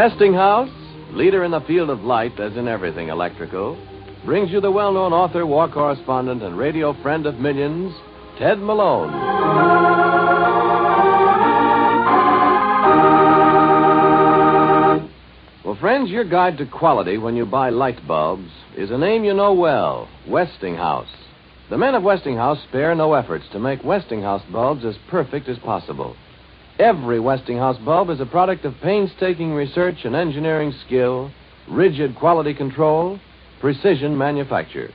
Westinghouse, leader in the field of light as in everything electrical, brings you the well-known author, war correspondent, and radio friend of millions, Ted Malone. Well, friends, your guide to quality when you buy light bulbs is a name you know well, Westinghouse. The men of Westinghouse spare no efforts to make Westinghouse bulbs as perfect as possible. Every Westinghouse bulb is a product of painstaking research and engineering skill, rigid quality control, precision manufacture.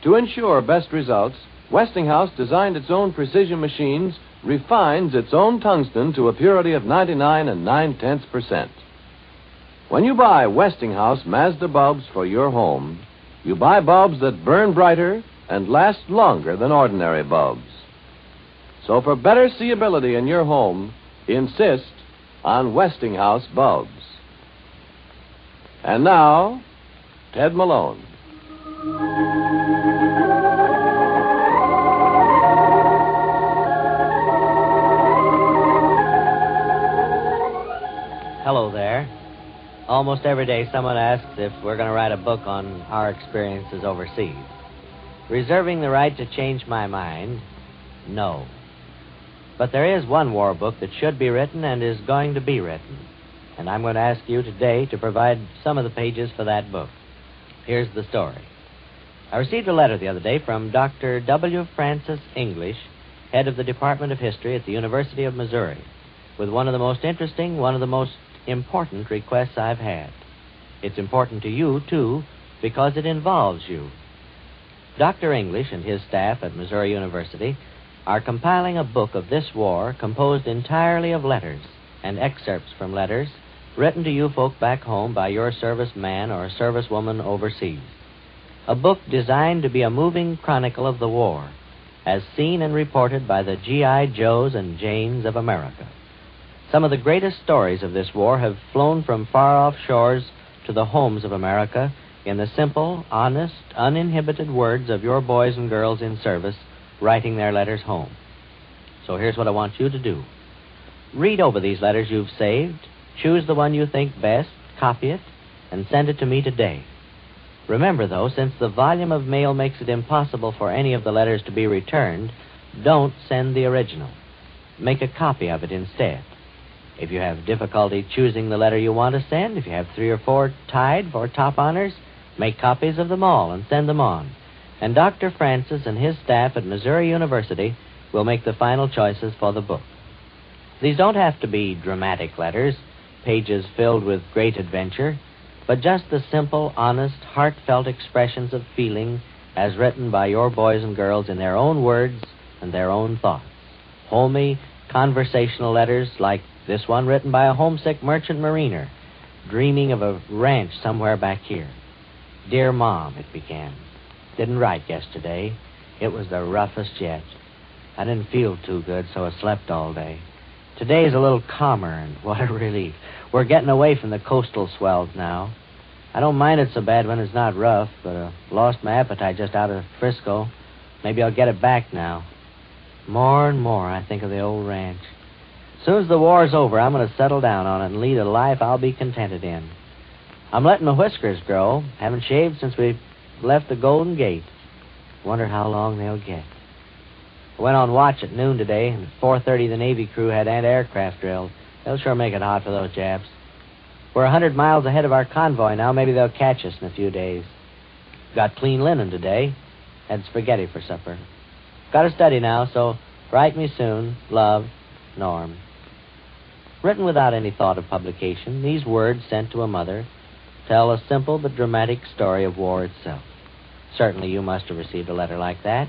To ensure best results, Westinghouse designed its own precision machines, refines its own tungsten to a purity of 99 9/10%. When you buy Westinghouse Mazda bulbs for your home, you buy bulbs that burn brighter and last longer than ordinary bulbs. So for better seeability in your home, insist on Westinghouse bulbs. And now, Ted Malone. Hello there. Almost every day someone asks if we're going to write a book on our experiences overseas. Reserving the right to change my mind, no. But there is one war book that should be written and is going to be written. And I'm going to ask you today to provide some of the pages for that book. Here's the story. I received a letter the other day from Dr. W. Francis English, head of the Department of History at the University of Missouri, with one of the most interesting, one of the most important requests I've had. It's important to you, too, because it involves you. Dr. English and his staff at Missouri University are compiling a book of this war composed entirely of letters and excerpts from letters written to you folk back home by your serviceman or servicewoman overseas. A book designed to be a moving chronicle of the war, as seen and reported by the G.I. Joes and Janes of America. Some of the greatest stories of this war have flown from far-off shores to the homes of America in the simple, honest, uninhibited words of your boys and girls in service writing their letters home. So here's what I want you to do. Read over these letters you've saved, choose the one you think best, copy it, and send it to me today. Remember, though, since the volume of mail makes it impossible for any of the letters to be returned, don't send the original. Make a copy of it instead. If you have difficulty choosing the letter you want to send, if you have 3 or 4 tied for top honors, make copies of them all and send them on. And Dr. Francis and his staff at Missouri University will make the final choices for the book. These don't have to be dramatic letters, pages filled with great adventure, but just the simple, honest, heartfelt expressions of feeling as written by your boys and girls in their own words and their own thoughts. Homey, conversational letters like this one written by a homesick merchant mariner dreaming of a ranch somewhere back here. Dear Mom, it began. Didn't write yesterday. It was the roughest yet. I didn't feel too good, so I slept all day. Today's a little calmer, and what a relief. We're getting away from the coastal swells now. I don't mind it so bad when it's not rough, but I lost my appetite just out of Frisco. Maybe I'll get it back now. More and more I think of the old ranch. As soon as the war's over, I'm going to settle down on it and lead a life I'll be contented in. I'm letting my whiskers grow. Haven't shaved since we left the Golden Gate. Wonder how long they'll get. I went on watch at noon today, and at 4:30 the Navy crew had anti-aircraft drills. They'll sure make it hot for those Japs. We're 100 miles ahead of our convoy now. Maybe they'll catch us in a few days. Got clean linen today. Had spaghetti for supper. Got to study now, so write me soon. Love, Norm. Written without any thought of publication, these words sent to a mother tell a simple but dramatic story of war itself. Certainly you must have received a letter like that.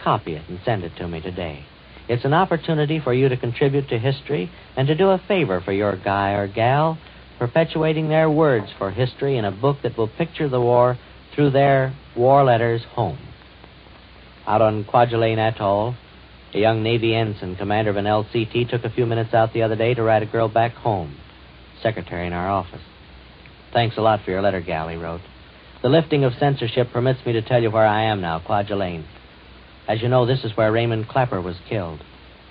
Copy it and send it to me today. It's an opportunity for you to contribute to history and to do a favor for your guy or gal, perpetuating their words for history in a book that will picture the war through their war letters home. Out on Kwajalein Atoll, a young Navy ensign, commander of an LCT, took a few minutes out the other day to write a girl back home, secretary in our office. Thanks a lot for your letter, gal, he wrote. The lifting of censorship permits me to tell you where I am now, Kwajalein. As you know, this is where Raymond Clapper was killed.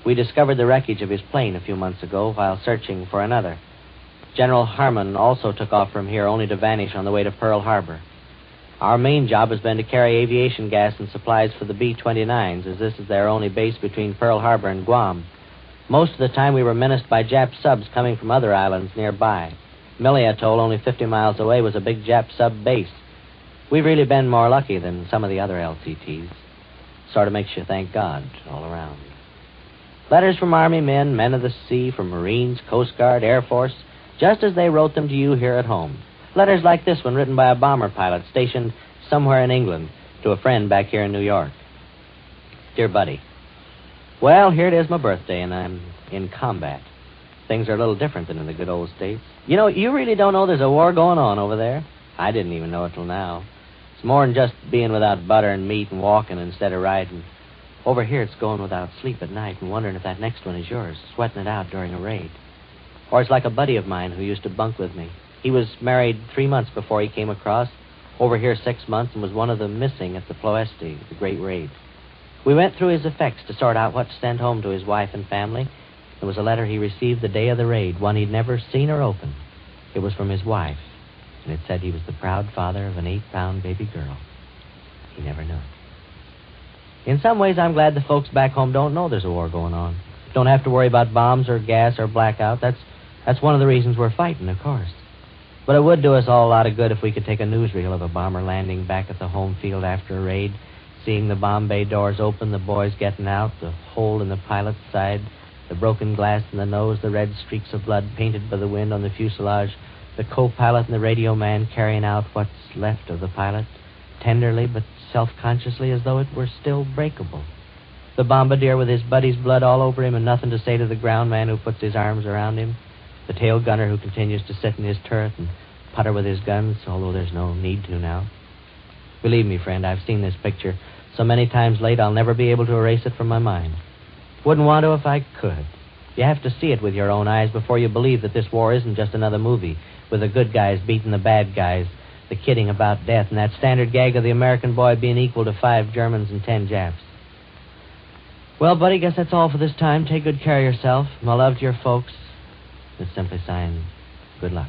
We discovered the wreckage of his plane a few months ago while searching for another. General Harmon also took off from here only to vanish on the way to Pearl Harbor. Our main job has been to carry aviation gas and supplies for the B-29s, as this is their only base between Pearl Harbor and Guam. Most of the time we were menaced by Jap subs coming from other islands nearby. Millie Atoll, only 50 miles away, was a big Jap sub base. We've really been more lucky than some of the other LCTs. Sort of makes you thank God all around. Letters from Army men, men of the sea, from Marines, Coast Guard, Air Force, just as they wrote them to you here at home. Letters like this one written by a bomber pilot stationed somewhere in England to a friend back here in New York. Dear Buddy, well, here it is my birthday, and I'm in combat. Things are a little different than in the good old States. You know, you really don't know there's a war going on over there. I didn't even know it till now. It's more than just being without butter and meat and walking instead of riding. Over here, it's going without sleep at night and wondering if that next one is yours, sweating it out during a raid. Or it's like a buddy of mine who used to bunk with me. He was married 3 months before he came across, over here 6 months, and was one of the missing at the Ploesti, the great raid. We went through his effects to sort out what to send home to his wife and family. There was a letter he received the day of the raid, one he'd never seen or opened. It was from his wife, and it said he was the proud father of an 8-pound baby girl. He never knew it. In some ways, I'm glad the folks back home don't know there's a war going on. Don't have to worry about bombs or gas or blackout. That's one of the reasons we're fighting, of course. But it would do us all a lot of good if we could take a newsreel of a bomber landing back at the home field after a raid, seeing the bomb bay doors open, the boys getting out, the hole in the pilot's side, the broken glass in the nose, the red streaks of blood painted by the wind on the fuselage, the co-pilot and the radio man carrying out what's left of the pilot, tenderly but self-consciously as though it were still breakable. The bombardier with his buddy's blood all over him and nothing to say to the ground man who puts his arms around him. The tail gunner who continues to sit in his turret and putter with his guns, although there's no need to now. Believe me, friend, I've seen this picture so many times late I'll never be able to erase it from my mind. Wouldn't want to if I could. You have to see it with your own eyes before you believe that this war isn't just another movie with the good guys beating the bad guys, the kidding about death, and that standard gag of the American boy being equal to 5 Germans and 10 Japs. Well, buddy, guess that's all for this time. Take good care of yourself. My love to your folks. Just simply signed, good luck.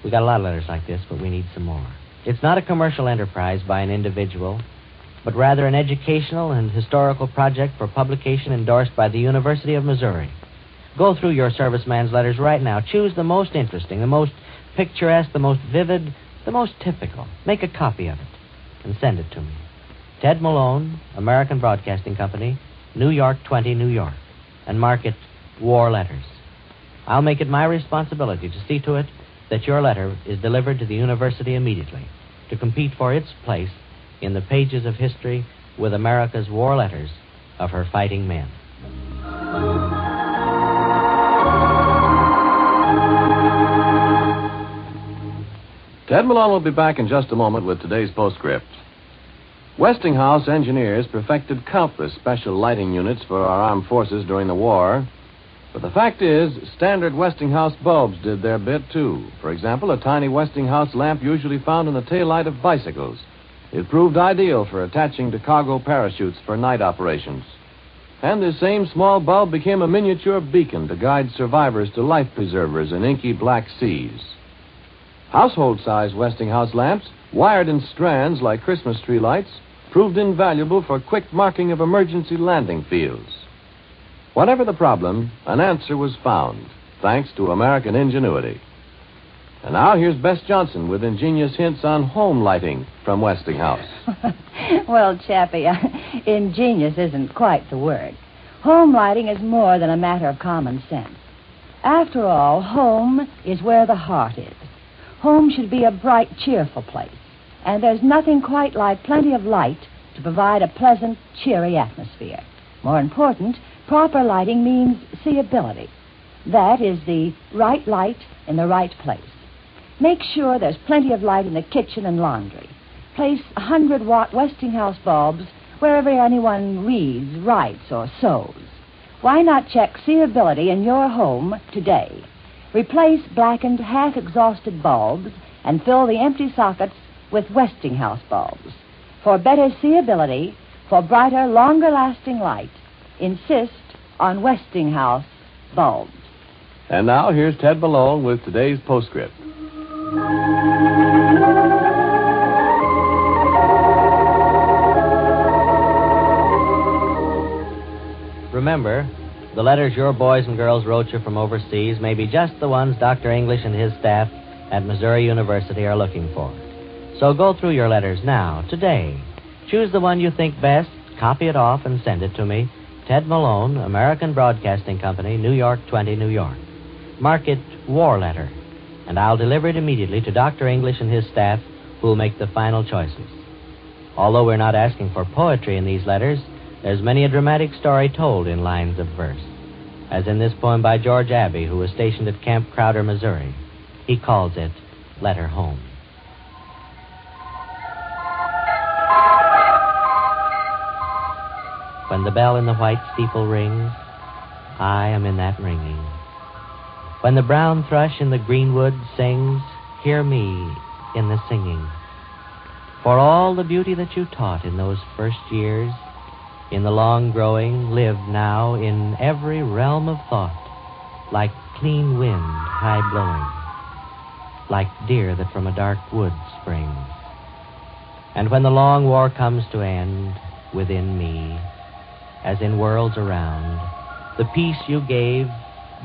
We got a lot of letters like this, but we need some more. It's not a commercial enterprise by an individual, but rather an educational and historical project for publication endorsed by the University of Missouri. Go through your serviceman's letters right now. Choose the most interesting, the most picturesque, the most vivid, the most typical. Make a copy of it and send it to me. Ted Malone, American Broadcasting Company, New York 20, New York, and mark it War Letters. I'll make it my responsibility to see to it that your letter is delivered to the university immediately to compete for its place in the pages of history with America's war letters of her fighting men. Ted Malone will be back in just a moment with today's postscript. Westinghouse engineers perfected countless special lighting units for our armed forces during the war. But the fact is, standard Westinghouse bulbs did their bit, too. For example, a tiny Westinghouse lamp usually found in the taillight of bicycles. It proved ideal for attaching to cargo parachutes for night operations. And this same small bulb became a miniature beacon to guide survivors to life preservers in inky black seas. Household-sized Westinghouse lamps, wired in strands like Christmas tree lights, proved invaluable for quick marking of emergency landing fields. Whatever the problem, an answer was found, thanks to American ingenuity. And now here's Bess Johnson with ingenious hints on home lighting from Westinghouse. Well, Chappie, ingenious isn't quite the word. Home lighting is more than a matter of common sense. After all, home is where the heart is. Home should be a bright, cheerful place. And there's nothing quite like plenty of light to provide a pleasant, cheery atmosphere. More important, proper lighting means seeability. That is the right light in the right place. Make sure there's plenty of light in the kitchen and laundry. Place 100-watt Westinghouse bulbs wherever anyone reads, writes, or sews. Why not check seeability in your home today? Replace blackened, half-exhausted bulbs and fill the empty sockets with Westinghouse bulbs. For better seeability, for brighter, longer-lasting light, insist on Westinghouse bulbs. And now, here's Ted Malone with today's postscript. Remember, the letters your boys and girls wrote you from overseas may be just the ones Dr. English and his staff at Missouri University are looking for. So go through your letters now, today. Choose the one you think best, copy it off, and send it to me. Ted Malone, American Broadcasting Company, New York 20, New York. Mark it War Letter, and I'll deliver it immediately to Dr. English and his staff, who'll make the final choices. Although we're not asking for poetry in these letters, there's many a dramatic story told in lines of verse, as in this poem by George Abbey, who was stationed at Camp Crowder, Missouri. He calls it Letter Home. When the bell in the white steeple rings, I am in that ringing. When the brown thrush in the greenwood sings, hear me in the singing. For all the beauty that you taught in those first years, in the long growing, live now in every realm of thought, like clean wind high blowing, like deer that from a dark wood springs. And when the long war comes to end, within me, as in worlds around, the peace you gave,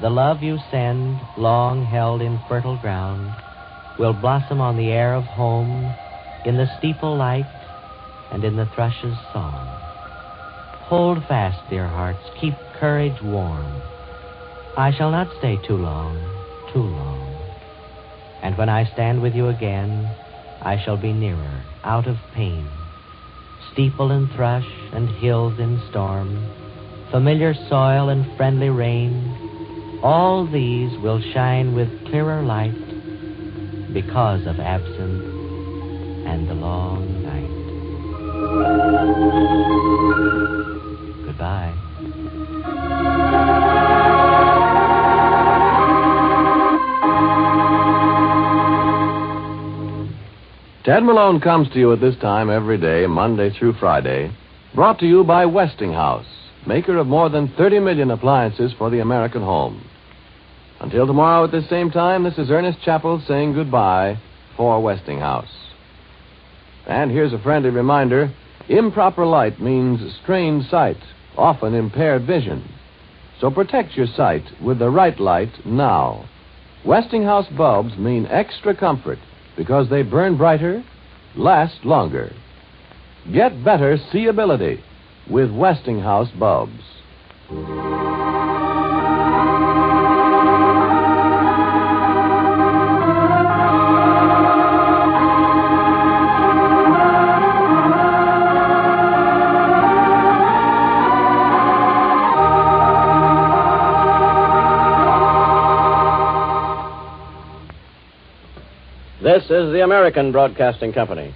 the love you send, long held in fertile ground, will blossom on the air of home, in the steeple light, and in the thrush's song. Hold fast, dear hearts, keep courage warm. I shall not stay too long, too long. And when I stand with you again, I shall be nearer, out of pain. Steeple and thrush and hills in storm, familiar soil and friendly rain, all these will shine with clearer light because of absence and the long night. Goodbye. Ted Malone comes to you at this time every day, Monday through Friday, brought to you by Westinghouse, maker of more than 30 million appliances for the American home. Until tomorrow at this same time, this is Ernest Chappell saying goodbye for Westinghouse. And here's a friendly reminder, improper light means strained sight, often impaired vision. So protect your sight with the right light now. Westinghouse bulbs mean extra comfort because they burn brighter, last longer. Get better seeability with Westinghouse bulbs. This is the American Broadcasting Company.